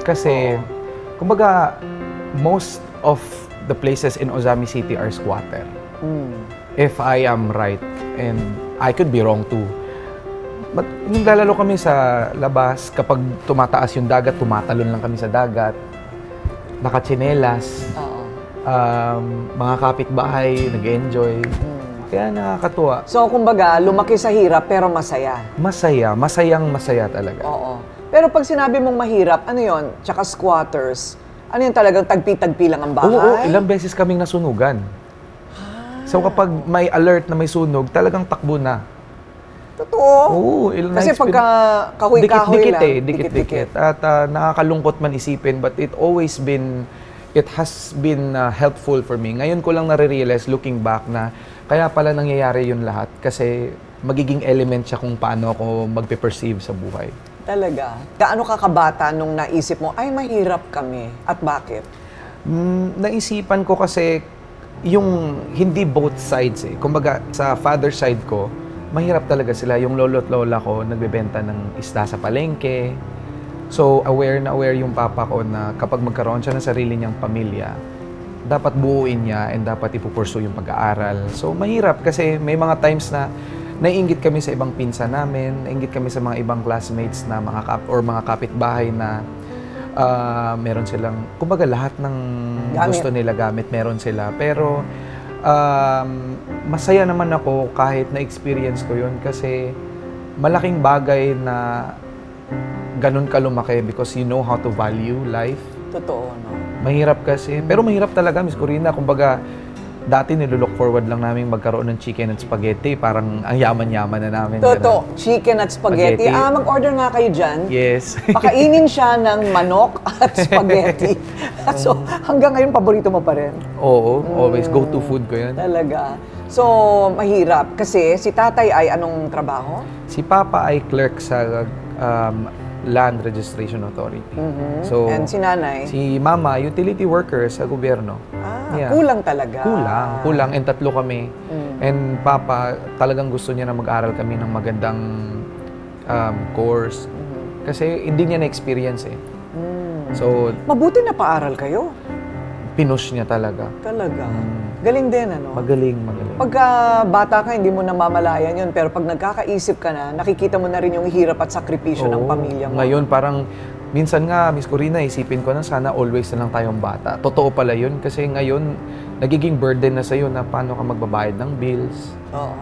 Kasi, kumbaga, most of the places in Ozami City are squatter. If I am right, and I could be wrong too. But nung lalalo kami sa labas, kapag tumataas yung dagat, tumatalon lang kami sa dagat. Nakatsinelas. Mga kapitbahay, nag-enjoy. Kaya nakakatuwa. So, kumbaga, lumaki sa hirap pero masaya. Masaya. Masayang-masaya talaga. Oo. Pero pag sinabi mong mahirap, ano yon? Tsaka squatters, ano yun talagang tagpi-tagpi lang ang bahay? Oo, ilang beses kaming nasunugan. So kapag may alert na may sunog, talagang takbo na. Totoo? Oo, ilang Kasi nights pagka kahoy-kahoy lang. Dikit-dikit. At nakakalungkot man isipin, but it has been helpful for me. Ngayon ko lang nare-realize, looking back, na kaya pala nangyayari yun lahat. Kasi magiging element siya kung paano ako magpe-perceive sa buhay. Talaga? Gaano ka kabata nung naisip mo, ay mahirap kami? At bakit? Naisipan ko kasi yung hindi both sides eh. Kumbaga sa father side ko, mahirap talaga sila. Yung lolo at lola ko nagbebenta ng isda sa palengke. So aware yung papa ko na kapag magkaroon siya ng sarili niyang pamilya, dapat buuin niya and dapat ipupursue yung pag-aaral. So mahirap kasi may mga times na naiinggit kami sa ibang pinsan namin, naiinggit kami sa mga ibang classmates na mga kapitbahay na meron silang, kumbaga lahat ng gusto nila gamit, meron sila. Pero masaya naman ako kahit na-experience ko yun kasi malaking bagay na ganun ka lumaki because you know how to value life. Totoo, no? Mahirap kasi. Pero mahirap talaga, Miss Corina. Kumbaga, dati nilook forward lang namin magkaroon ng chicken at spaghetti. Parang ang yaman-yaman na namin. Totoo. Chicken at spaghetti. Mag-order nga kayo dyan. Yes. Pakainin siya ng manok at spaghetti. So, hanggang ngayon, paborito mo pa rin? Oo. Always. Go-to food ko yun. Talaga. So, mahirap. Kasi si tatay ay anong trabaho? Si Papa ay clerk sa Land Registration Authority. So, and si nanay? Si Mama, utility worker sa gobyerno. Kulang talaga. Kulang. And tatlo kami. And Papa, talagang gusto niya na mag-aral kami ng magandang course. Kasi hindi niya na-experience eh. So, mabuti na paaral kayo. Pinush niya talaga. Talaga. Galing din, ano? Magaling. Pagka bata ka, hindi mo namamalayan yun. Pero pag nagkakaisip ka na, nakikita mo na rin yung hirap at sakripisyo ng pamilya mo. Ngayon, parang, minsan nga, Miss Corina, isipin ko na sana always na lang tayong bata. Totoo pala yun. Kasi ngayon, nagiging burden na sa'yo na paano ka magbabayad ng bills. Oo.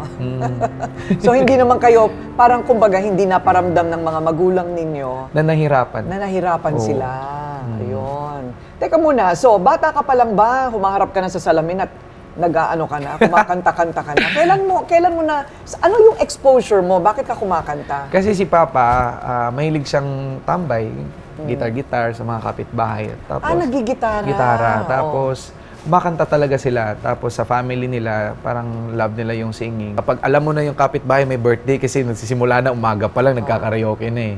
So, hindi naman kayo, parang kumbaga, hindi naparamdam ng mga magulang ninyo. Na nahirapan. Na nahirapan sila. Ayun. Teka muna, so, bata ka pa lang ba? Humaharap ka na sa salamin at nag-aano ka na, kumakanta-kanta ka na. Kailan mo na, ano yung exposure mo? Bakit ka kumakanta? Kasi si Papa, mahilig siyang tambay, gitar-gitar sa mga kapitbahay. Tapos, nagigitara. Gitara. Tapos, kumakanta talaga sila. Tapos sa family nila, parang love nila yung singing. Kapag alam mo na yung kapitbahay may birthday, kasi nagsisimula na umaga pa lang, nagkakaraoke na eh.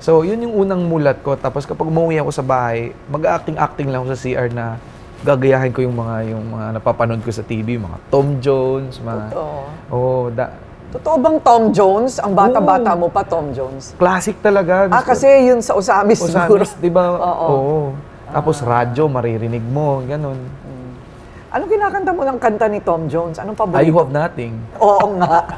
So, yun yung unang mulat ko. Tapos kapag umuwi ako sa bahay, mag-acting-acting lang ako sa CR na gagayahin ko yung mga napapanood ko sa TV, mga Tom Jones, mga... Totoo. Totoo bang Tom Jones? Ang bata-bata mo pa, Tom Jones? Classic talaga. Kasi yun sa Osamis siguro. Osamis, di ba? Oo. Tapos radyo, maririnig mo, ganun. Anong kinakanta mo ng kanta ni Tom Jones? Anong paborito? I Hope Nothing. Oo nga.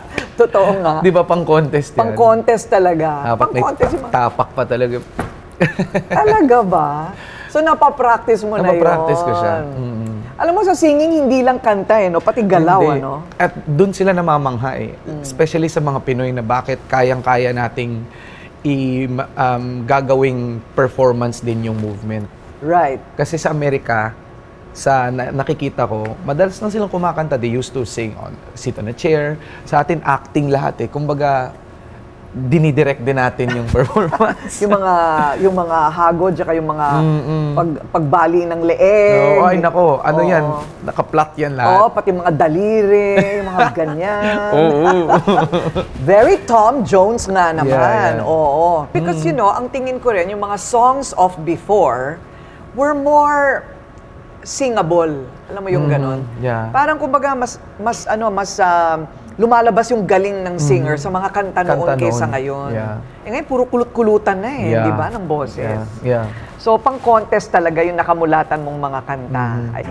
Totoo nga. Di ba pang-contest yan? Pang-contest talaga. Pang-contest yung tapak pa talaga. Talaga ba? So, napapractice mo na yun? Napapractice ko siya. Alam mo, sa singing, hindi lang kanta no? Pati galaw, hindi. ano? At dun sila namamangha eh. Especially sa mga Pinoy na bakit kayang-kaya nating gagawing performance din yung movement. Right. Kasi sa Amerika, nakikita ko, madalas na silang kumakanta. They used to sit on a chair. Sa atin, acting lahat eh. Kumbaga, dinidirect din natin yung performance. yung mga hagod, tsaka yung mga pagbali ng leeg. Ay nako, ano yan? Naka-plot yan lahat. Pati mga daliri, mga ganyan. Very Tom Jones nga naman. Yeah. Because ang tingin ko rin, yung mga songs of before were more singable. Alam mo yung ganon? Yeah. Parang kumbaga mas lumalabas yung galing ng singer sa mga kanta noon kaysa ngayon. Yeah. Ngayon, puro kulot-kulutan na di ba, ng boses. Yeah. So, pang-contest talaga yung nakamulatan mong mga kanta. Ay,